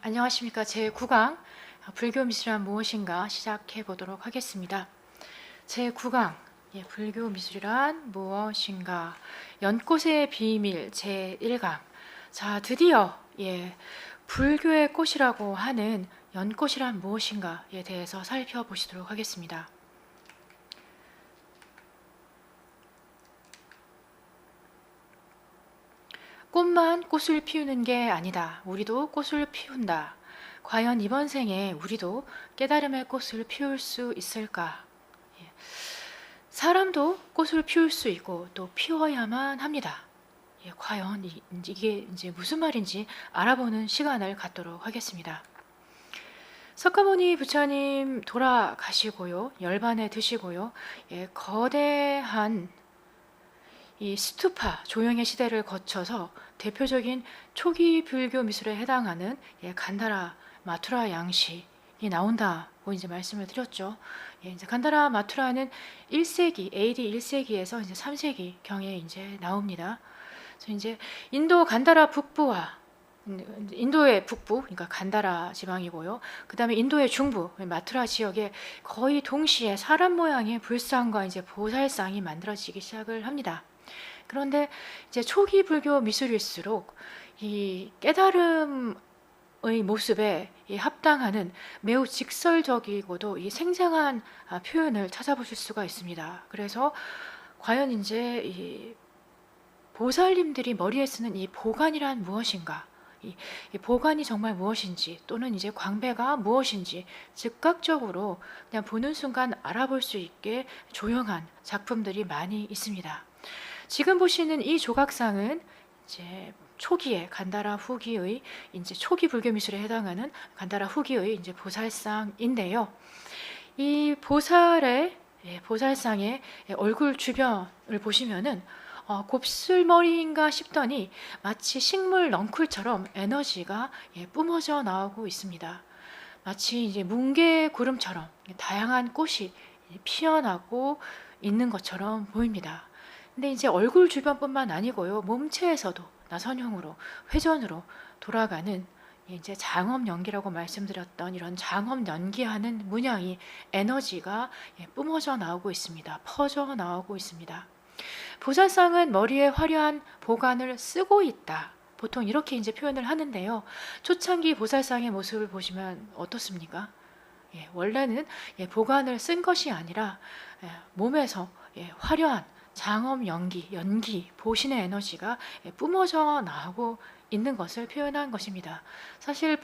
안녕하십니까. 제9강 불교 미술이란 무엇인가 시작해 보도록 하겠습니다. 제9강 불교 미술이란 무엇인가 연꽃의 비밀 제1강. 자, 드디어 불교의 꽃이라고 하는 연꽃이란 무엇인가에 대해서 살펴보시도록 하겠습니다. 꽃만 꽃을 피우는 게 아니다. 우리도 꽃을 피운다. 과연 이번 생에 우리도 깨달음의 꽃을 피울 수 있을까? 사람도 꽃을 피울 수 있고 또 피워야만 합니다. 과연 이게 이제 무슨 말인지 알아보는 시간을 갖도록 하겠습니다. 석가모니 부처님 돌아가시고요, 열반에 드시고요, 거대한 이 스투파 조형의 시대를 거쳐서 대표적인 초기 불교 미술에 해당하는 간다라 마투라 양식이 나온다고 이제 말씀을 드렸죠. 이제 간다라 마투라는 1세기 AD 1세기에서 이제 3세기 경에 이제 나옵니다. 그래서 이제 인도 간다라 북부와 인도의 북부, 그러니까 간다라 지방이고요. 그 다음에 인도의 중부, 마투라 지역에 거의 동시에 사람 모양의 불상과 이제 보살상이 만들어지기 시작을 합니다. 그런데 이제 초기 불교 미술일수록 이 깨달음의 모습에 합당하는 매우 직설적이고도 이 생생한 표현을 찾아보실 수가 있습니다. 그래서 과연 이제 이 보살님들이 머리에 쓰는 이 보관이란 무엇인가, 이 보관이 정말 무엇인지 또는 이제 광배가 무엇인지 즉각적으로 그냥 보는 순간 알아볼 수 있게 조형한 작품들이 많이 있습니다. 지금 보시는 이 조각상은 이제 초기의 간다라 후기의 이제 초기 불교 미술에 해당하는 간다라 후기의 이제 보살상인데요. 이 보살상의 얼굴 주변을 보시면은 곱슬머리인가 싶더니 마치 식물 넝쿨처럼 에너지가 뿜어져 나오고 있습니다. 마치 이제 뭉게 구름처럼 다양한 꽃이 피어나고 있는 것처럼 보입니다. 근데 이제 얼굴 주변뿐만 아니고요, 몸체에서도 나선형으로 회전으로 돌아가는 이제 장엄 연기라고 말씀드렸던 이런 장엄 연기하는 문양이 에너지가 뿜어져 나오고 있습니다. 퍼져 나오고 있습니다. 보살상은 머리에 화려한 보관을 쓰고 있다. 보통 이렇게 이제 표현을 하는데요. 초창기 보살상의 모습을 보시면 어떻습니까? 원래는 보관을 쓴 것이 아니라 몸에서 화려한 장엄 연기, 보신의 에너지가 뿜어져 나오고 있는 것을 표현한 것입니다. 사실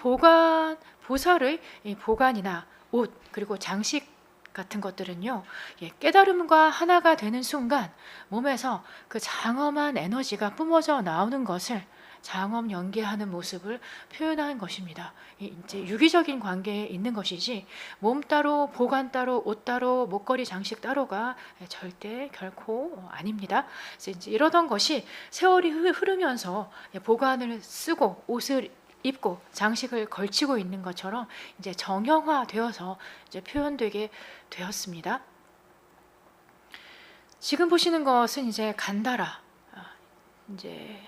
보살의 보관이나 옷, 그리고 장식 같은 것들은요, 깨달음과 하나가 되는 순간 몸에서 그 장엄한 에너지가 뿜어져 나오는 것을 장엄 연기하는 모습을 표현한 것입니다. 이제 유기적인 관계에 있는 것이지 몸 따로 보관 따로 옷 따로 목걸이 장식 따로가 절대 결코 아닙니다. 그래서 이제 이러던 것이 세월이 흐르면서 보관을 쓰고 옷을 입고 장식을 걸치고 있는 것처럼 이제 정형화되어서 이제 표현되게 되었습니다. 지금 보시는 것은 이제 간다라 이제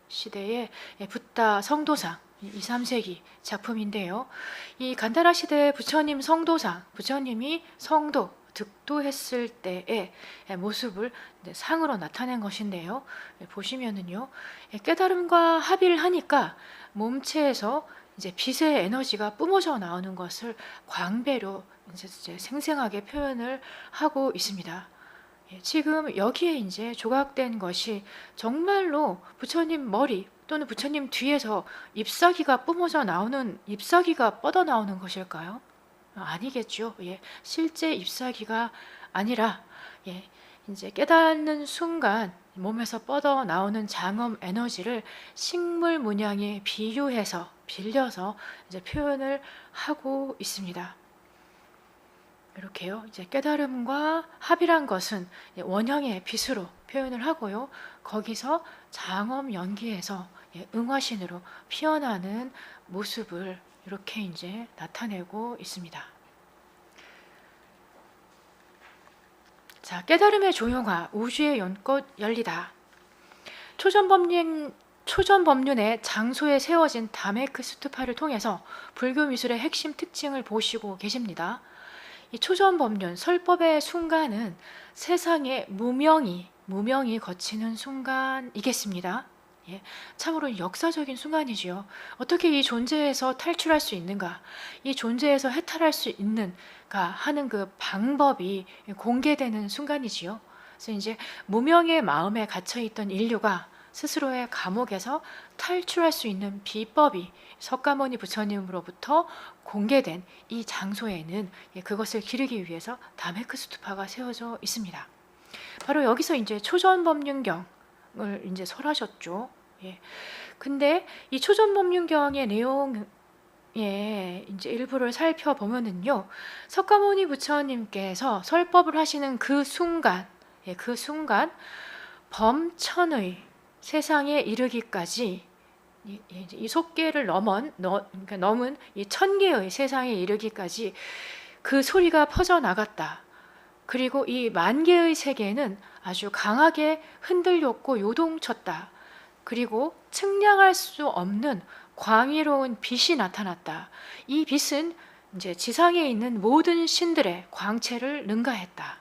시대의 붓다 성도상 2, 3세기 작품인데요. 이 간다라 시대 부처님 성도상, 부처님이 성도, 득도했을 때의 모습을 상으로 나타낸 것인데요. 보시면은요, 깨달음과 합의를 하니까 몸체에서 이제 빛의 에너지가 뿜어져 나오는 것을 광배로 이제 생생하게 표현을 하고 있습니다. 지금 여기에 이제 조각된 것이 정말로 부처님 머리 또는 부처님 뒤에서 잎사귀가 뿜어져 나오는, 잎사귀가 뻗어 나오는 것일까요? 아니겠죠. 실제 잎사귀가 아니라 이제 깨닫는 순간 몸에서 뻗어 나오는 장엄 에너지를 식물 문양에 비유해서 빌려서 이제 표현을 하고 있습니다. 이렇게요. 이제 깨달음과 합이란 것은 원형의 빛으로 표현을 하고요. 거기서 장엄 연기에서 응화신으로 피어나는 모습을 이렇게 이제 나타내고 있습니다. 자, 깨달음의 조형화, 우주의 연꽃 열리다. 초전법륜 초전 법륜의 장소에 세워진 다메크 스투파를 통해서 불교 미술의 핵심 특징을 보시고 계십니다. 이 초전 법륜 설법의 순간은 세상에 무명이 거치는 순간이겠습니다. 예, 참으로 역사적인 순간이지요. 어떻게 이 존재에서 탈출할 수 있는가, 이 존재에서 해탈할 수 있는가 하는 그 방법이 공개되는 순간이지요. 그래서 이제 무명의 마음에 갇혀있던 인류가 스스로의 감옥에서 탈출할 수 있는 비법이 석가모니 부처님으로부터 공개된 이 장소에는 그것을 기르기 위해서 다메크 스투파가 세워져 있습니다. 바로 여기서 이제 초전법륜경을 이제 설하셨죠. 예. 근데 이 초전법륜경의 내용 이제 일부를 살펴보면은요, 석가모니 부처님께서 설법을 하시는 그 순간, 그 순간 범천의 세상에 이르기까지 이 속계를 그러니까 넘은 이 천계의 세상에 이르기까지 그 소리가 퍼져나갔다. 그리고 이 만개의 세계는 아주 강하게 흔들렸고 요동쳤다. 그리고 측량할 수 없는 광의로운 빛이 나타났다. 이 빛은 이제 지상에 있는 모든 신들의 광채를 능가했다.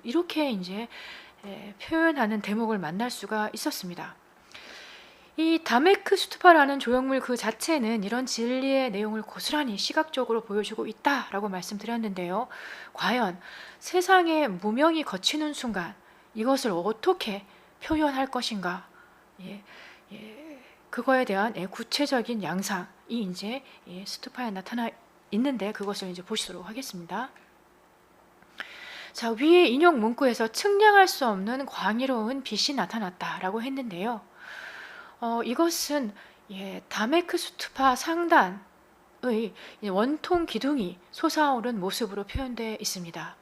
이렇게 이제 표현하는 대목을 만날 수가 있었습니다. 이 다메크 스투파라는 조형물 그 자체는 이런 진리의 내용을 고스란히 시각적으로 보여주고 있다라고 말씀드렸는데요. 과연 세상에 무명이 거치는 순간 이것을 어떻게 표현할 것인가? 그거에 대한 구체적인 양상이 이제 스투파에 나타나 있는데 그것을 이제 보시도록 하겠습니다. 자, 위에 인용 문구에서 측량할 수 없는 광의로운 빛이 나타났다라고 했는데요. 이것은 다메크 스투파 상단의 원통 기둥이 솟아오른 모습으로 표현되어 있습니다.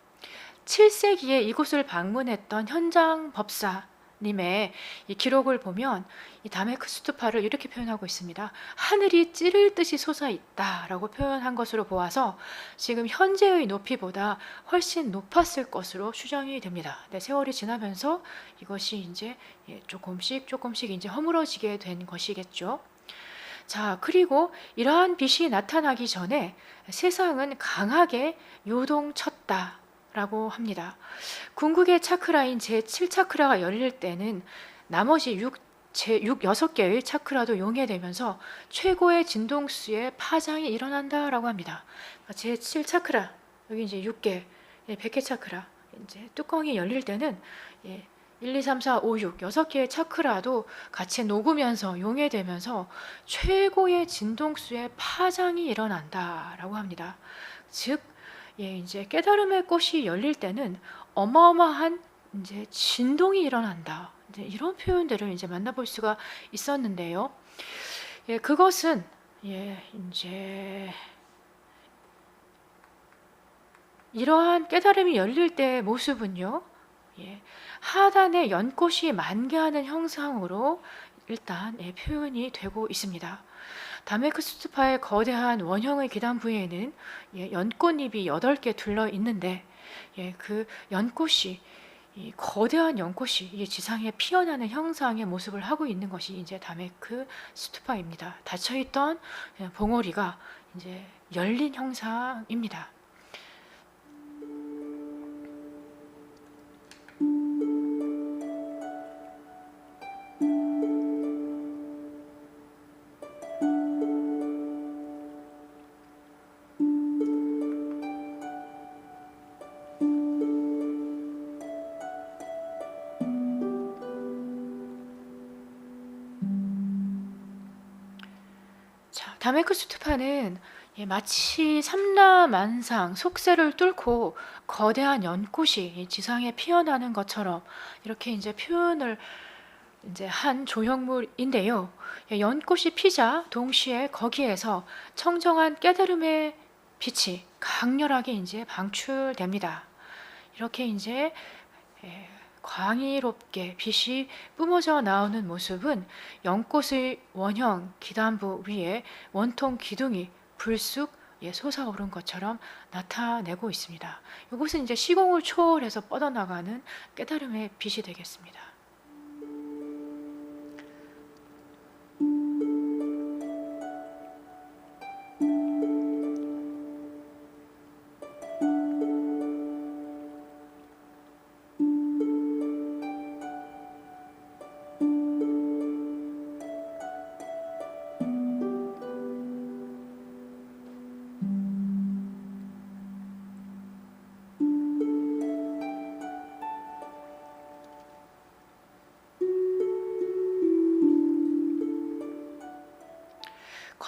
7세기에 이곳을 방문했던 현장 법사님의 이 기록을 보면 이 다메크 스투파를 이렇게 표현하고 있습니다. 하늘이 찌를 듯이 솟아 있다라고 표현한 것으로 보아서 지금 현재의 높이보다 훨씬 높았을 것으로 추정이 됩니다. 네, 세월이 지나면서 이것이 이제 조금씩 이제 허물어지게 된 것이겠죠. 자, 그리고 이러한 빛이 나타나기 전에 세상은 강하게 요동쳤다. 라고 합니다. 궁극의 차크라인 제7차크라가 열릴 때는 나머지 6개의 차크라도 용해되면서 최고의 진동수의 파장이 일어난다라고 합니다. 제7차크라, 여기 이제 6개, 100개 차크라, 이제 뚜껑이 열릴 때는 1, 2, 3, 4, 5, 6, 6개의 차크라도 같이 녹으면서 용해되면서 최고의 진동수의 파장이 일어난다라고 합니다. 즉, 이제 깨달음의 꽃이 열릴 때는 어마어마한 이제 진동이 일어난다. 이제 이런 표현들을 이제 만나볼 수가 있었는데요. 그것은 이제 이러한 깨달음이 열릴 때의 모습은요. 하단의 연꽃이 만개하는 형상으로 일단 표현이 되고 있습니다. 다메크 스투파의 거대한 원형의 기단 부위에는 연꽃잎이 8개 둘러 있는데 그 연꽃이 이 거대한 연꽃이 이 지상에 피어나는 형상의 모습을 하고 있는 것이 이제 다메크 스투파입니다. 닫혀있던 봉오리가 이제 열린 형상입니다. 다메크 스투파는 마치 삼라만상 속세를 뚫고 거대한 연꽃이 지상에 피어나는 것처럼 이렇게 이제 표현을 이제 한 조형물인데요. 연꽃이 피자 동시에 거기에서 청정한 깨달음의 빛이 강렬하게 이제 방출됩니다. 이렇게 이제 광의롭게 빛이 뿜어져 나오는 모습은 연꽃의 원형 기단부 위에 원통 기둥이 불쑥 솟아오른 것처럼 나타내고 있습니다. 이것은 이제 시공을 초월해서 뻗어나가는 깨달음의 빛이 되겠습니다.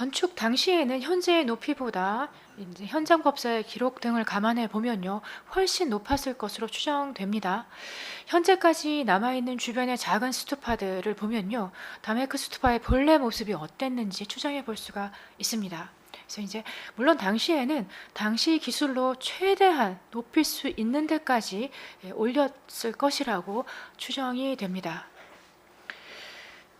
건축 당시에는 현재의 높이보다 이제 현장 법사의 기록 등을 감안해 보면요, 훨씬 높았을 것으로 추정됩니다. 현재까지 남아있는 주변의 작은 스투파들을 보면요, 다메크 스투파의 본래 모습이 어땠는지 추정해 볼 수가 있습니다. 그래서 이제 물론 당시에는 당시 기술로 최대한 높일 수 있는 데까지 올렸을 것이라고 추정이 됩니다.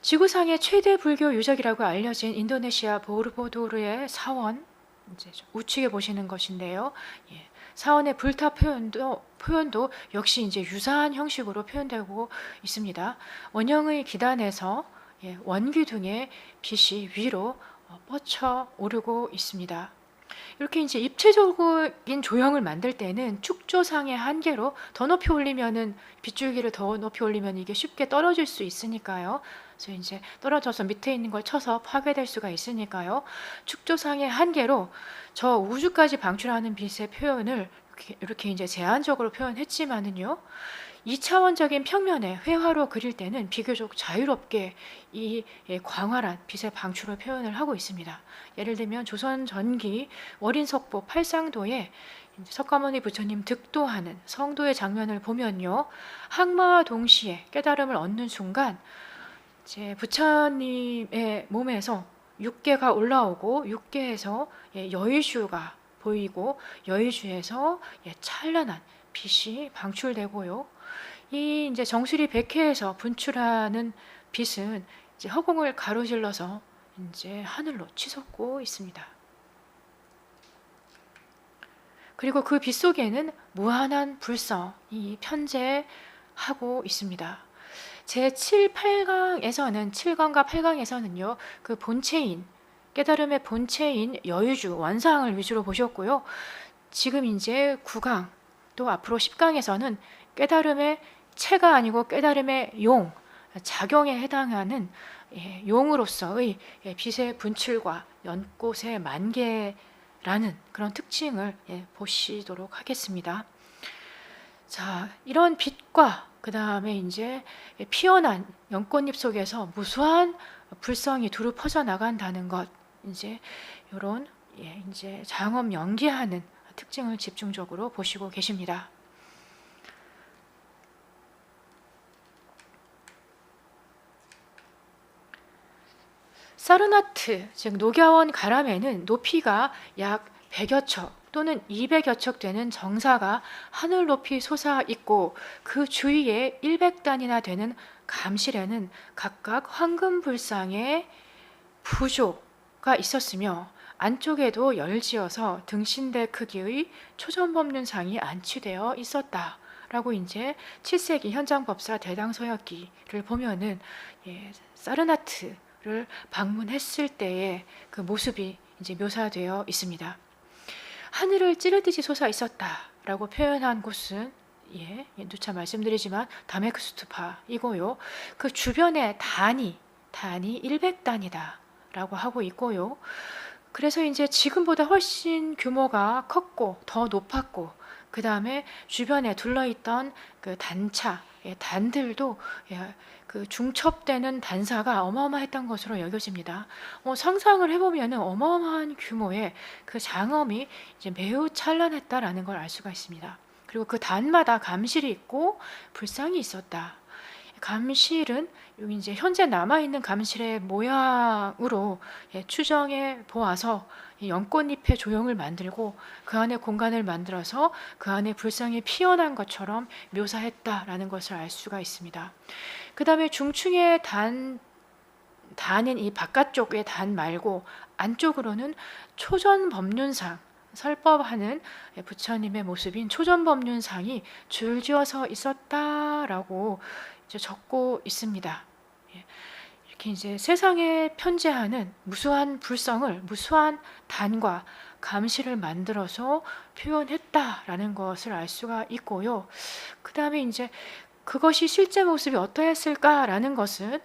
지구상의 최대 불교 유적이라고 알려진 인도네시아 보르보도르의 사원, 이제 우측에 보시는 것인데요. 사원의 불타 표현도 역시 이제 유사한 형식으로 표현되고 있습니다. 원형의 기단에서 원기둥의 빛이 위로 뻗쳐 오르고 있습니다. 이렇게 이제 입체적인 조형을 만들 때는 축조상의 한계로 더 높이 올리면은, 빗줄기를 더 높이 올리면 이게 쉽게 떨어질 수 있으니까요. 그래서 이제 떨어져서 밑에 있는 걸 쳐서 파괴될 수가 있으니까요. 축조상의 한계로 저 우주까지 방출하는 빛의 표현을 이렇게 이제 제한적으로 표현했지만은요, 2차원적인 평면에 회화로 그릴 때는 비교적 자유롭게 이 광활한 빛의 방출을 표현을 하고 있습니다. 예를 들면 조선 전기 월인석보 팔상도에 석가모니 부처님 득도하는 성도의 장면을 보면요, 항마와 동시에 깨달음을 얻는 순간 이제 부처님의 몸에서 육계가 올라오고 육계에서 여의주가 보이고 여의주에서 찬란한 빛이 방출되고요. 이 이제 정수리 백회에서 분출하는 빛은 이제 허공을 가로질러서 이제 하늘로 치솟고 있습니다. 그리고 그 빛 속에는 무한한 불성이 편재하고 있습니다. 제7, 8강에서는 7강과 8강에서는요, 그 본체인, 깨달음의 본체인 여유주 원상을 위주로 보셨고요. 지금 이제 9강 또 앞으로 10강에서는 깨달음의 체가 아니고 깨달음의 용, 작용에 해당하는 용으로서의 빛의 분출과 연꽃의 만개라는 그런 특징을 보시도록 하겠습니다. 자, 이런 빛과 그 다음에 이제 피어난 연꽃잎 속에서 무수한 불성이 두루 퍼져 나간다는 것, 이제 이런 이제 장엄 연기하는 특징을 집중적으로 보시고 계십니다. 사르나트, 즉 녹야원 가람에는 높이가 약 100여 척 또는 200여 척 되는 정사가 하늘 높이 솟아 있고, 그 주위에 100단이나 되는 감실에는 각각 황금 불상의 부조가 있었으며, 안쪽에도 열지어서 등신대 크기의 초전법륜상이 안치되어 있었다 라고 이제 7세기 현장법사 대당서역기를 보면은 사르나트를 방문했을 때의 그 모습이 이제 묘사되어 있습니다. 하늘을 찌르듯이 솟아 있었다라고 표현한 곳은 누차 말씀드리지만 다메크 스투파이고요. 그 주변의 단이 100단이다라고 하고 있고요. 그래서 이제 지금보다 훨씬 규모가 컸고 더 높았고, 그 다음에 주변에 둘러있던 그 단차, 단들도 그 중첩되는 단사가 어마어마했던 것으로 여겨집니다. 상상을 해보면 어마어마한 규모의 그 장엄이 이제 매우 찬란했다라는 걸 알 수가 있습니다. 그리고 그 단마다 감실이 있고 불상이 있었다. 감실은 여기 이제 현재 남아있는 감실의 모양으로 추정해 보아서 연꽃잎의 조형을 만들고 그 안에 공간을 만들어서 그 안에 불상이 피어난 것처럼 묘사했다라는 것을 알 수가 있습니다. 그 다음에 중층의 단인 이 바깥쪽의 단 말고 안쪽으로는 초전법륜상, 설법하는 부처님의 모습인 초전법륜상이 줄지어서 있었다라고 이제 적고 있습니다. 이렇게 이제 세상에 편재하는 무수한 불성을 무수한 단과 감실을 만들어서 표현했다라는 것을 알 수가 있고요. 그 다음에 이제 그것이 실제 모습이 어떠했을까라는 것은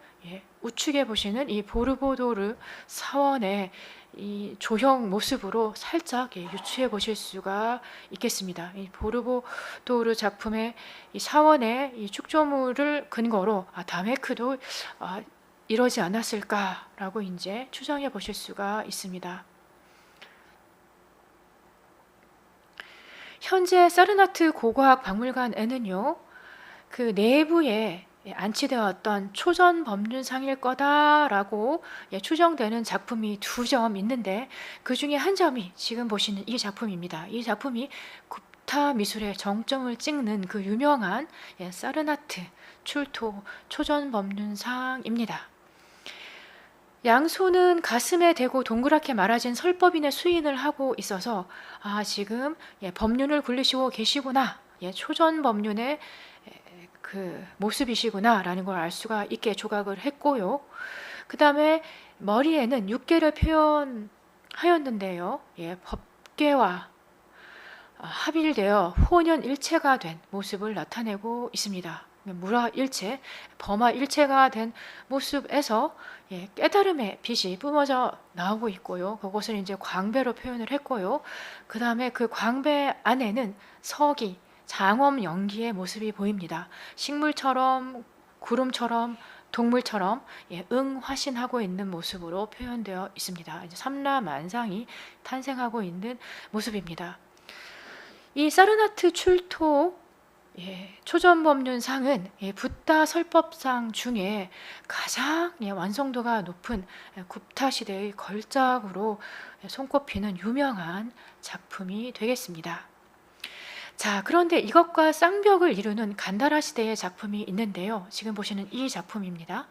우측에 보시는 이 보르보도르 사원의 이 조형 모습으로 살짝 유추해 보실 수가 있겠습니다. 이 보르보도르 작품의 이 사원의 이 축조물을 근거로 다메크도 이러지 않았을까라고 이제 추정해 보실 수가 있습니다. 현재 사르나트 고고학 박물관에는요, 그 내부에 안치되었던 초전 법륜상일 거다라고 추정되는 작품이 2점 있는데, 그 중에 한 점이 지금 보시는 이 작품입니다. 이 작품이 굽타 미술의 정점을 찍는 그 유명한 사르나트 출토 초전 법륜상입니다. 양손은 가슴에 대고 동그랗게 말아진 설법인의 수인을 하고 있어서 지금 법륜을 굴리시고 계시구나, 초전 법륜의 그 모습이시구나 라는 걸 알 수가 있게 조각을 했고요. 그 다음에 머리에는 육계를 표현하였는데요, 법계와 합일되어 혼연일체가 된 모습을 나타내고 있습니다. 무라일체, 범화일체가 된 모습에서 깨달음의 빛이 뿜어져 나오고 있고요. 그것을 이제 광배로 표현을 했고요. 그 다음에 그 광배 안에는 서기, 장엄 연기의 모습이 보입니다. 식물처럼, 구름처럼, 동물처럼 응화신하고 있는 모습으로 표현되어 있습니다. 이제 삼라만상이 탄생하고 있는 모습입니다. 이 사르나트 출토 초전법륜상은 붓다 설법상 중에 가장 완성도가 높은 굽타 시대의 걸작으로 손꼽히는 유명한 작품이 되겠습니다. 자, 그런데 이것과 쌍벽을 이루는 간다라 시대의 작품이 있는데요. 지금 보시는 이 작품입니다.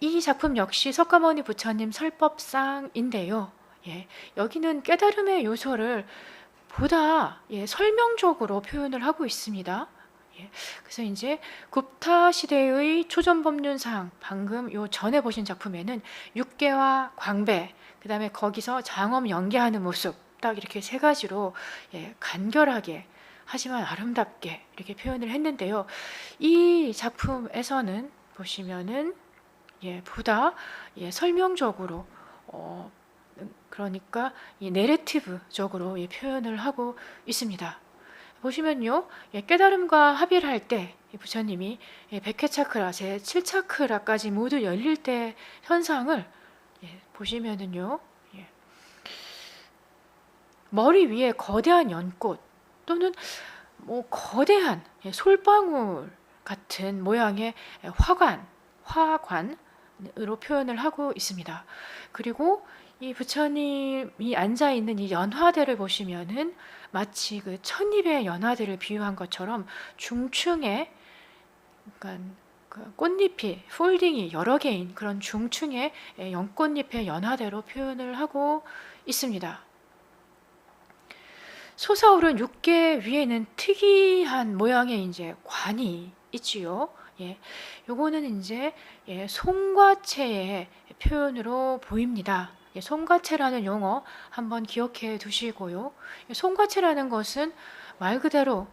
이 작품 역시 석가모니 부처님 설법상인데요. 여기는 깨달음의 요소를 보다 설명적으로 표현을 하고 있습니다. 그래서 이제 굽타 시대의 초전법륜상, 방금 요 전에 보신 작품에는 육계와 광배, 그 다음에 거기서 장엄 연기하는 모습, 딱 이렇게 3가지로 간결하게 하지만 아름답게 이렇게 표현을 했는데요. 이 작품에서는 보시면은 보다 설명적으로 그러니까 이 내레티브적으로 표현을 하고 있습니다. 보시면요, 깨달음과 합일할 때 부처님이 백회 차크라, 제 7차크라까지 모두 열릴 때 현상을 보시면은요, 머리 위에 거대한 연꽃 또는 거대한 솔방울 같은 모양의 화관으로 표현을 하고 있습니다. 그리고 이 부처님이 앉아 있는 이 연화대를 보시면은 마치 그 찻잎의 연화대를 비유한 것처럼 중층에, 그러니까 그 꽃잎이 폴딩이 여러 개인 그런 중층의 연꽃잎의 연화대로 표현을 하고 있습니다. 솟아오른 육계 위에는 특이한 모양의 이제 관이 있지요. 요거는 이제 송과체의 표현으로 보입니다. 송과체라는 용어 한번 기억해 두시고요. 송과체라는 것은 말 그대로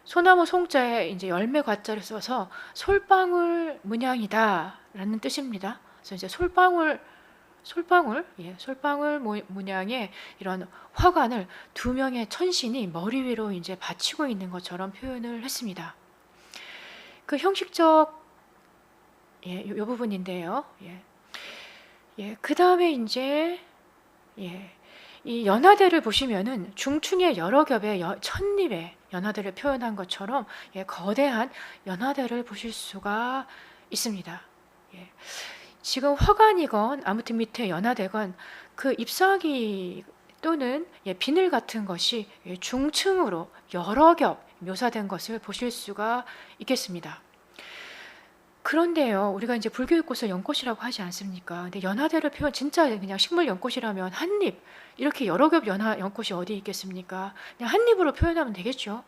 소나무 송자에 이제 열매 과자를 써서 솔방울 문양이다라는 뜻입니다. 그래서 이제 솔방울 문양의 이런 화관을 2명의 천신이 머리 위로 이제 받치고 있는 것처럼 표현을 했습니다. 그 형식적 이 부분인데요. 그 다음에 이제 이 연화대를 보시면은 중층의 여러 겹의 찻잎의 연화대를 표현한 것처럼 거대한 연화대를 보실 수가 있습니다. 지금 화관이건 아무튼 밑에 연화대건 그 잎사귀 또는 비늘 같은 것이 중층으로 여러 겹 묘사된 것을 보실 수가 있겠습니다. 그런데요, 우리가 이제 불교의 꽃을 연꽃이라고 하지 않습니까? 근데 연화대를 표현, 진짜 그냥 식물 연꽃이라면 한 잎, 이렇게 여러 겹 연꽃이 어디 있겠습니까? 그냥 한 잎으로 표현하면 되겠죠.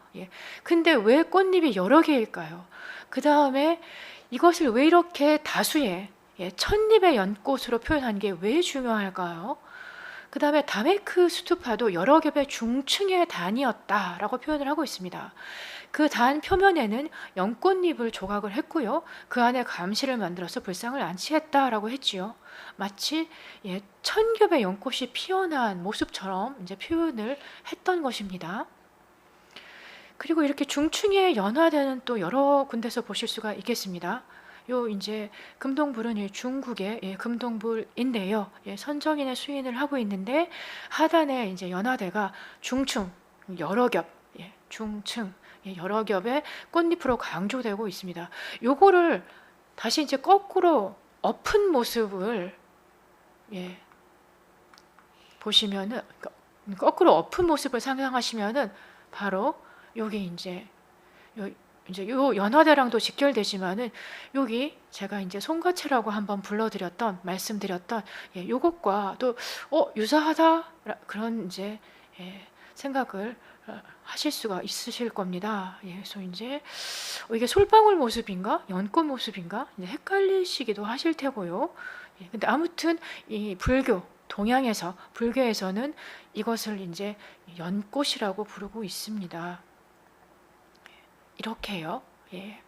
근데 왜 꽃잎이 여러 개일까요? 그 다음에 이것을 왜 이렇게 다수의 찻잎의 연꽃으로 표현한 게 왜 중요할까요? 그 다음에 다메크 스투파도 여러 겹의 중층의 단이었다라고 표현을 하고 있습니다. 그 단 표면에는 연꽃잎을 조각을 했고요. 그 안에 감시를 만들어서 불상을 안치했다라고 했지요. 마치 1000겹의 연꽃이 피어난 모습처럼 이제 표현을 했던 것입니다. 그리고 이렇게 중층에 연화되는 또 여러 군데서 보실 수가 있겠습니다. 요 이제 금동불은 중국의 금동불인데요. 선정인의 수인을 하고 있는데 하단에 이제 연화대가 중층 여러 겹, 중층 여러 겹의 꽃잎으로 강조되고 있습니다. 요거를 다시 이제 거꾸로 엎은 모습을 보시면은 거꾸로 엎은 모습을 상상하시면은 바로 여기 이제 요 연화대랑도 직결되지만은 여기 제가 이제 송가채라고 한번 말씀드렸던 요것과 또 유사하다 그런 이제 생각을 하실 수가 있으실 겁니다. 그래서 이제 이게 솔방울 모습인가 연꽃 모습인가 이제 헷갈리시기도 하실 테고요. 근데 아무튼 이 불교에서는 이것을 이제 연꽃이라고 부르고 있습니다. 이렇게요. 그래서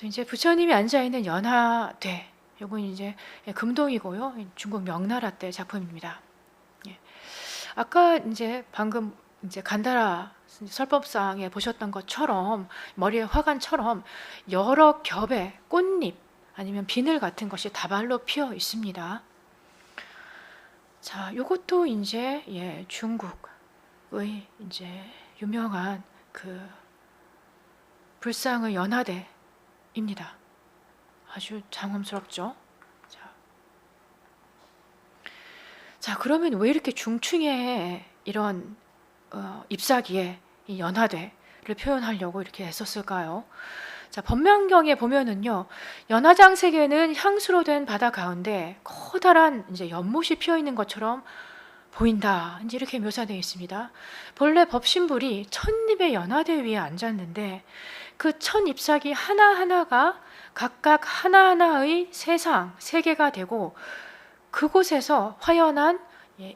이제 부처님이 앉아 있는 연화대, 요건 이제 금동이고요. 중국 명나라 때 작품입니다. 아까 이제 방금 이제 간다라 설법상에 보셨던 것처럼 머리에 화관처럼 여러 겹의 꽃잎 아니면 비늘 같은 것이 다발로 피어 있습니다. 자, 요것도 이제 중국의 이제 유명한 그 불상의 연화대입니다. 아주 장엄스럽죠. 자, 그러면 왜 이렇게 중층에 이런 잎사귀에 이 연화대를 표현하려고 이렇게 애썼을까요? 자, 법명경에 보면은요, 연화장색에는 향수로 된 바다 가운데 커다란 이제 연못이 피어 있는 것처럼 보인다. 이제 이렇게 묘사되어 있습니다. 본래 법신불이 1000잎의 연화대 위에 앉았는데 그 1000잎사귀 하나하나가 각각 하나하나의 세계가 되고 그곳에서 화연한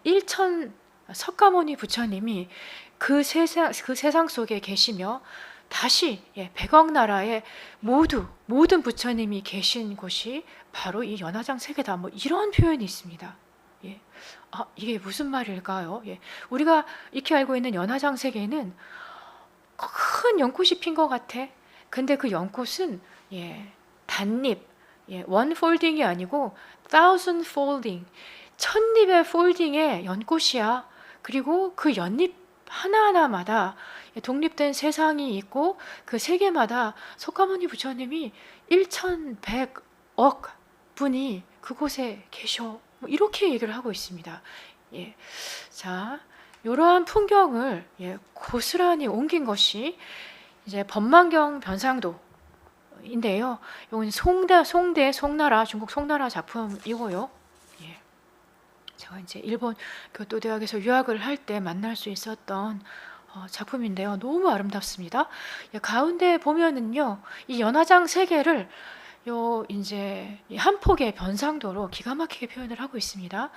1000 석가모니 부처님이 그 세상 속에 계시며 다시 백억나라에 모든 부처님이 계신 곳이 바로 이 연화장 세계다. 뭐 이런 표현이 있습니다. 이게 무슨 말일까요? 우리가 익히 알고 있는 연화장 세계는 큰 연꽃이 핀 것 같아. 근데 그 연꽃은 단잎, one folding이 아니고 thousand folding, 1000잎의 폴딩의 연꽃이야. 그리고 그 연잎 하나하나마다 독립된 세상이 있고 그 세계마다 석가모니 부처님이 1100억 분이 그곳에 계셔. 뭐 이렇게 얘기를 하고 있습니다. 자, 이러한 풍경을 고스란히 옮긴 것이 이제 법망경 변상도인데요. 이건 송나라 중국 송나라 작품이고요. 제가 이제 일본 교토대학에서 유학을 할 때 만날 수 있었던 작품인데요. 너무 아름답습니다. 가운데 보면은요, 이 연화장 세계를 이제 한 폭의 변상도로 기가 막히게 표현을 하고 있습니다.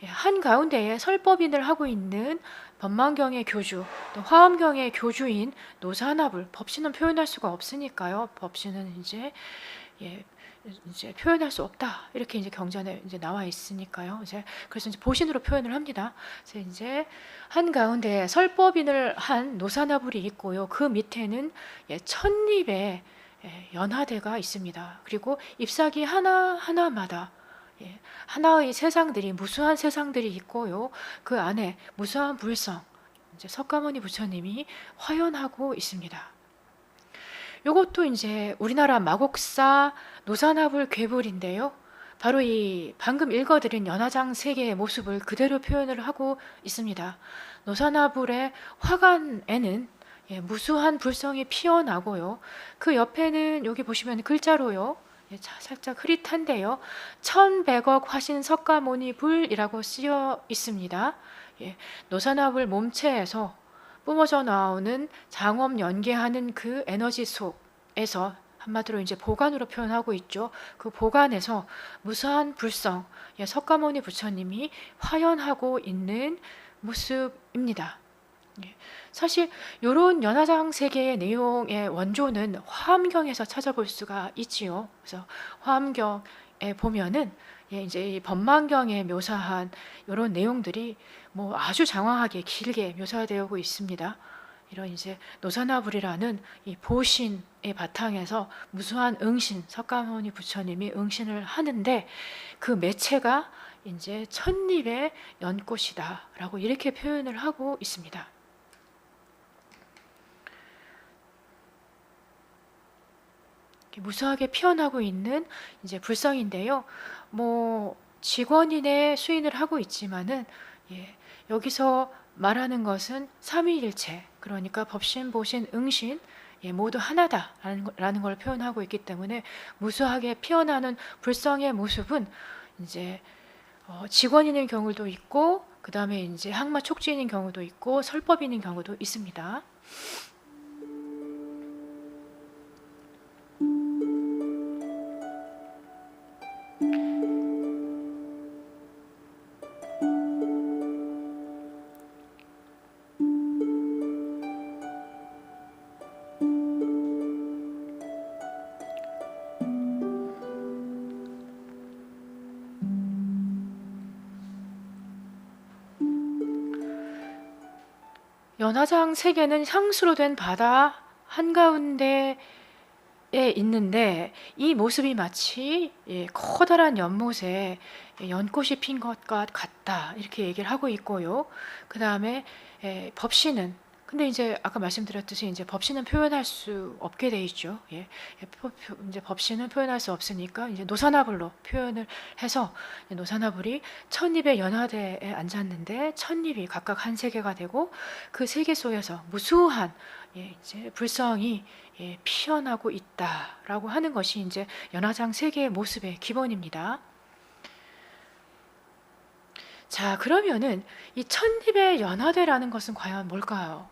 한 가운데에 설법인을 하고 있는 법망경의 교주, 또 화엄경의 교주인 노사나불, 법신은 표현할 수가 없으니까요. 법신은 이제 표현할 수 없다. 이렇게 이제 경전에 이제 나와 있으니까요. 그래서 이제 보신으로 표현을 합니다. 그래서 이제 한 가운데 설법인을 한 노사나불이 있고요. 그 밑에는 1000잎의 연화대가 있습니다. 그리고 잎사귀 하나하나마다 하나의 세상들이 무수한 세상들이 있고요. 그 안에 무수한 불성, 이제 석가모니 부처님이 화연하고 있습니다. 요것도 이제 우리나라 마곡사 노사나불 괴불인데요. 바로 이 방금 읽어드린 연화장 세계의 모습을 그대로 표현을 하고 있습니다. 노사나불의 화관에는 무수한 불성이 피어나고요. 그 옆에는 여기 보시면 글자로요. 살짝 흐릿한데요. 1100억 화신 석가모니 불이라고 쓰여 있습니다. 노사나불 몸체에서 뿜어져 나오는 장엄 연계하는 그 에너지 속에서 한마디로 이제 보관으로 표현하고 있죠. 그 보관에서 무수한 불성, 석가모니 부처님이 화연하고 있는 모습입니다. 사실 이런 연화장 세계의 내용의 원조는 화엄경에서 찾아볼 수가 있지요. 그래서 화엄경에 보면은 이제 이 법망경에 묘사한 이런 내용들이 뭐 아주 장황하게 길게 묘사되고 있습니다. 이런 이제 노사나불이라는 이 보신의 바탕에서 무수한 응신, 석가모니 부처님이 응신을 하는데 그 매체가 이제 천립의 연꽃이다라고 이렇게 표현을 하고 있습니다. 무수하게 피어나고 있는 이제 불성인데요. 뭐 직원인의 수인을 하고 있지만은 여기서 말하는 것은 삼위일체, 그러니까 법신, 보신, 응신 모두 하나다라는 걸 표현하고 있기 때문에 무수하게 피어나는 불성의 모습은 이제 직원인의 경우도 있고 그 다음에 이제 항마 촉지인인 경우도 있고 설법인인 경우도 있습니다. 연화장 세 개는 향수로 된 바다 한가운데에 있는데 이 모습이 마치 커다란 연못에 연꽃이 핀 것과 같다 이렇게 얘기를 하고 있고요. 그 다음에 법신은 근데 이제 아까 말씀드렸듯이 이제 법신은 표현할 수 없게 돼 있죠. 이제 법신은 표현할 수 없으니까 이제 노사나불로 표현을 해서 노사나불이 천립의 연화대에 앉았는데 천립이 각각 한 세계가 되고 그 세계 속에서 무수한 이제 불성이 피어나고 있다라고 하는 것이 이제 연화장 세계의 모습의 기본입니다. 자, 그러면은 이 천립의 연화대라는 것은 과연 뭘까요?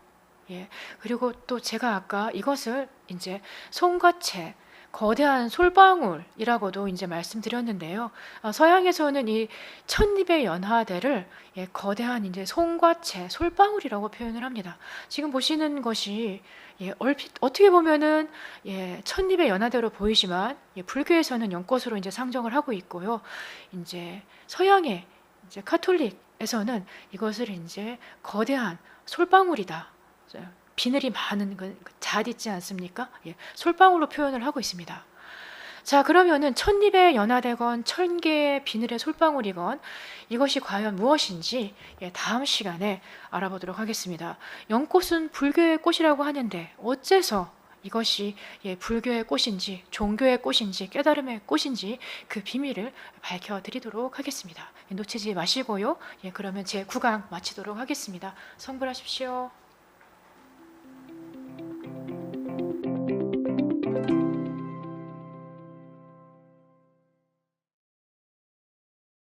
그리고 또 제가 아까 이것을 이제 송거체, 거대한 솔방울이라고도 이제 말씀드렸는데요. 서양에서는 이 천립의 연화대를 거대한 이제 송과체, 솔방울이라고 표현을 합니다. 지금 보시는 것이 얼핏 어떻게 보면은 천립의 연화대로 보이지만 불교에서는 연꽃으로 이제 상정을 하고 있고요. 이제 서양의 이제 카톨릭에서는 이것을 이제 거대한 솔방울이다. 비늘이 많은 잣 있지 않습니까? 솔방울로 표현을 하고 있습니다. 자, 그러면은 천립의 연화대건 천개의 비늘의 솔방울이건 이것이 과연 무엇인지 다음 시간에 알아보도록 하겠습니다. 연꽃은 불교의 꽃이라고 하는데 어째서 이것이 불교의 꽃인지 종교의 꽃인지 깨달음의 꽃인지 그 비밀을 밝혀드리도록 하겠습니다. 놓치지 마시고요. 그러면 제 9강 마치도록 하겠습니다. 성불하십시오.